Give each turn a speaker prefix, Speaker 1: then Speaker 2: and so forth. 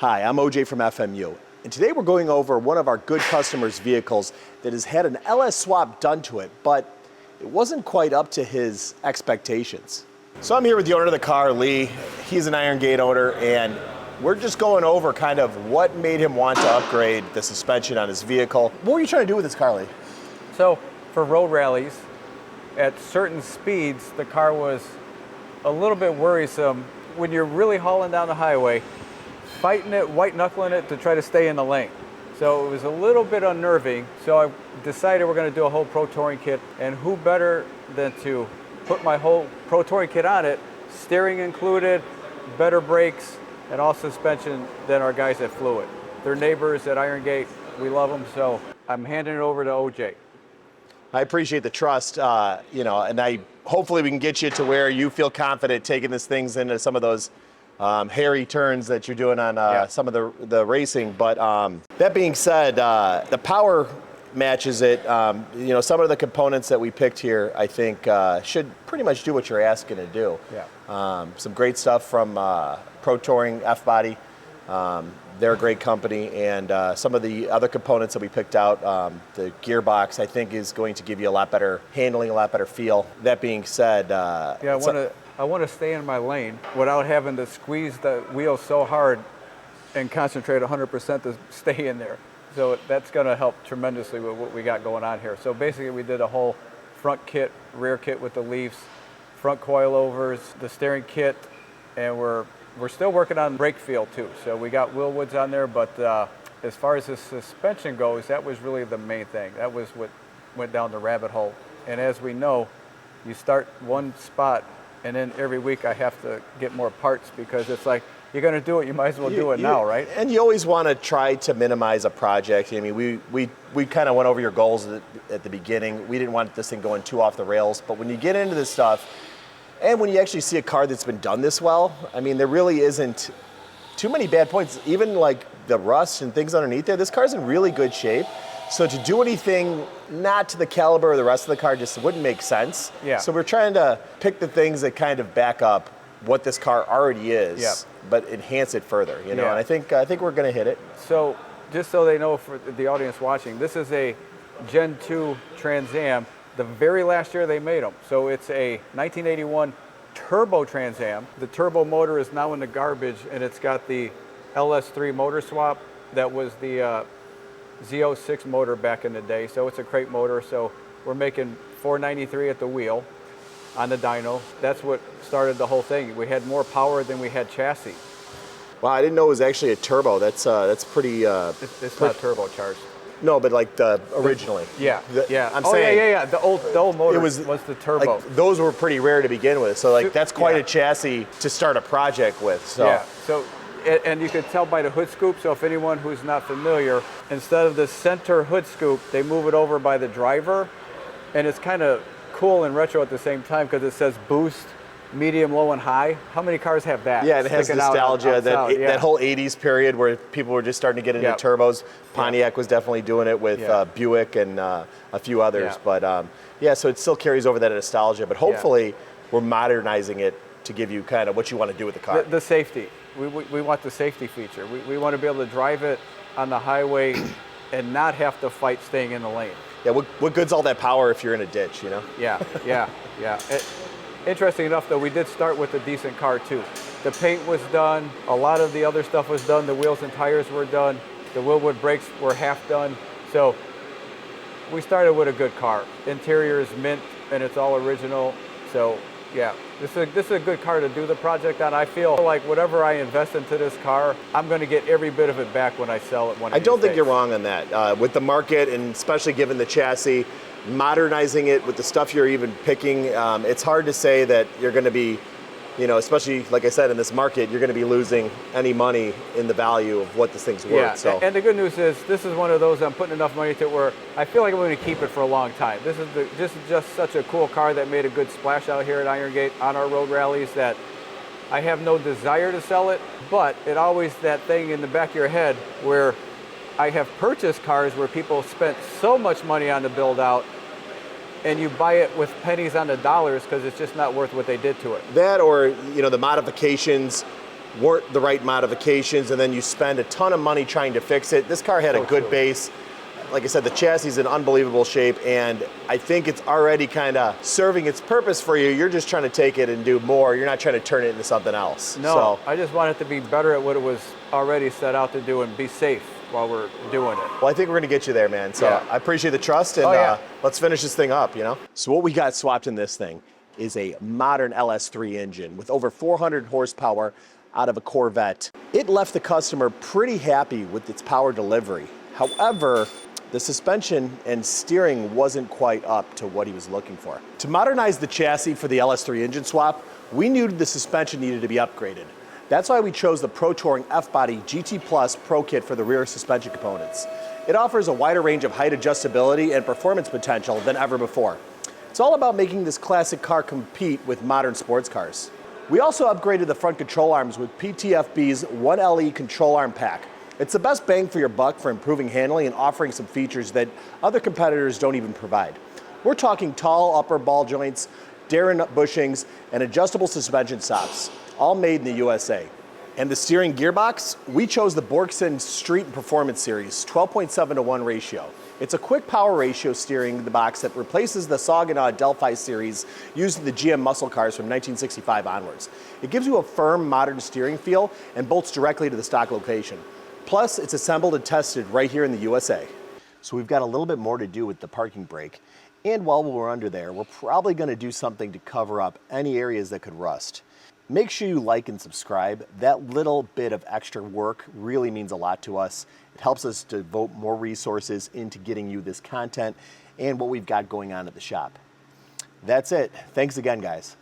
Speaker 1: Hi, I'm OJ from FMU, and today we're going over one of our good customers' vehicles that has had an LS swap done to it, but it wasn't quite up to his expectations. So I'm here with the owner of the car, Lee. He's an Iron Gate owner, and we're just going over kind of what made him want to upgrade the suspension on his vehicle. What were you trying to do with this car, Lee?
Speaker 2: So for road rallies, at certain speeds, the car was a little bit worrisome when you're really hauling down the highway, fighting it, white knuckling it to try to stay in the lane. So it was a little bit unnerving. So I decided we're going to do a whole Pro Touring kit, and who better than to put my whole Pro Touring kit on it, steering included, better brakes, and all suspension than our guys at Fluid. They're neighbors at Iron Gate. We love them, so I'm handing it over to OJ.
Speaker 1: I appreciate the trust, and hopefully we can get you to where you feel confident taking these things into some of those hairy turns that you're doing on some of the racing. But that being said, the power matches it. Some of the components that we picked here, I think, should pretty much do what you're asking to do. Yeah. Some great stuff from Pro Touring F-Body. They're a great company, and some of the other components that we picked out, the gearbox, I think, is going to give you a lot better handling, a lot better feel. That being said,
Speaker 2: I want to stay in my lane without having to squeeze the wheel so hard and concentrate 100% to stay in there. So that's going to help tremendously with what we got going on here. So basically, we did a whole front kit, rear kit with the leaves, front coilovers, the steering kit, and we're still working on brake feel too. So we got Wilwoods on there, but as far as the suspension goes, that was really the main thing. That was what went down the rabbit hole. And as we know, you start one spot, and then every week I have to get more parts because it's like, you're going to do it, you might as well do it now, right?
Speaker 1: And you always want to try to minimize a project. I mean, we kind of went over your goals at the beginning. We didn't want this thing going too off the rails, but when you get into this stuff, and when you actually see a car that's been done this well, I mean, there really isn't too many bad points. Even like the rust and things underneath there, this car's in really good shape. So to do anything not to the caliber of the rest of the car just wouldn't make sense. Yeah. So we're trying to pick the things that kind of back up what this car already is, but enhance it further, And I think we're going to hit it.
Speaker 2: So just so they know, for the audience watching, this is a Gen 2 Trans Am. The very last year they made them. So it's a 1981 turbo Trans Am. The turbo motor is now in the garbage, and it's got the LS3 motor swap that was the Z06 motor back in the day. So it's a crate motor. So we're making 493 at the wheel on the dyno. That's what started the whole thing. We had more power than we had chassis.
Speaker 1: Wow, I didn't know it was actually a turbo. That's pretty.
Speaker 2: It's not turbocharged.
Speaker 1: No, but like originally.
Speaker 2: Yeah.
Speaker 1: I'm saying.
Speaker 2: Yeah. The old motor was the turbo.
Speaker 1: Like, those were pretty rare to begin with. So that's quite a chassis to start a project with. So.
Speaker 2: Yeah. So, and you can tell by the hood scoop. So if anyone who's not familiar, instead of the center hood scoop, they move it over by the driver, and it's kind of cool and retro at the same time because it says boost, medium, low, and high. How many cars have that?
Speaker 1: Yeah, it has nostalgia, that whole 80s period where people were just starting to get into turbos. Pontiac was definitely doing it with Buick and a few others. But so it still carries over that nostalgia. But hopefully we're modernizing it to give you kind of what you want to do with the car.
Speaker 2: The safety. We want the safety feature. We want to be able to drive it on the highway and not have to fight staying in the lane.
Speaker 1: Yeah, what good's all that power if you're in a ditch,
Speaker 2: Yeah. Interesting enough, though, we did start with a decent car, too. The paint was done. A lot of the other stuff was done. The wheels and tires were done. The Wilwood brakes were half done. So we started with a good car. Interior is mint, and it's all original. So, yeah, this is a good car to do the project on. I feel like whatever I invest into this car, I'm going to get every bit of it back when I sell it one of these days.
Speaker 1: I don't think you're wrong on that. With the market, and especially given the chassis, modernizing it with the stuff you're even picking, it's hard to say that you're going to be, especially like I said, in this market, you're going to be losing any money in the value of what this thing's worth.
Speaker 2: Yeah,
Speaker 1: so.
Speaker 2: And the good news is this is one of those I'm putting enough money to it where I feel like I'm going to keep it for a long time. This is just such a cool car that made a good splash out here at Iron Gate on our road rallies that I have no desire to sell it, but it always that thing in the back of your head where I have purchased cars where people spent so much money on the build out and you buy it with pennies on the dollars because it's just not worth what they did to it.
Speaker 1: That, or the modifications weren't the right modifications, and then you spend a ton of money trying to fix it. This car had a good base. Like I said, the chassis is in unbelievable shape, and I think it's already kind of serving its purpose for you. You're just trying to take it and do more. You're not trying to turn it into something else.
Speaker 2: No, I just want it to be better at what it was already set out to do and be safe while we're doing it.
Speaker 1: Well, I think we're going to get you there, man. So
Speaker 2: Yeah.
Speaker 1: I appreciate the trust, and let's finish this thing up, you know? So what we got swapped in this thing is a modern LS3 engine with over 400 horsepower out of a Corvette. It left the customer pretty happy with its power delivery. However, the suspension and steering wasn't quite up to what he was looking for. To modernize the chassis for the LS3 engine swap, we knew the suspension needed to be upgraded. That's why we chose the Pro Touring F-Body GT Plus Pro Kit for the rear suspension components. It offers a wider range of height adjustability and performance potential than ever before. It's all about making this classic car compete with modern sports cars. We also upgraded the front control arms with PTFB's 1LE control arm pack. It's the best bang for your buck for improving handling and offering some features that other competitors don't even provide. We're talking tall upper ball joints, Darren bushings, and adjustable suspension stops, all made in the USA. And the steering gearbox, we chose the Borgson Street Performance Series 12.7:1 ratio. It's a quick power ratio steering the box that replaces the Saginaw Delphi series used in the GM muscle cars from 1965 onwards. It gives you a firm, modern steering feel and bolts directly to the stock location. Plus, it's assembled and tested right here in the USA. So we've got a little bit more to do with the parking brake. And while we're under there, we're probably going to do something to cover up any areas that could rust. Make sure you like and subscribe. That little bit of extra work really means a lot to us. It helps us devote more resources into getting you this content and what we've got going on at the shop. That's it. Thanks again, guys.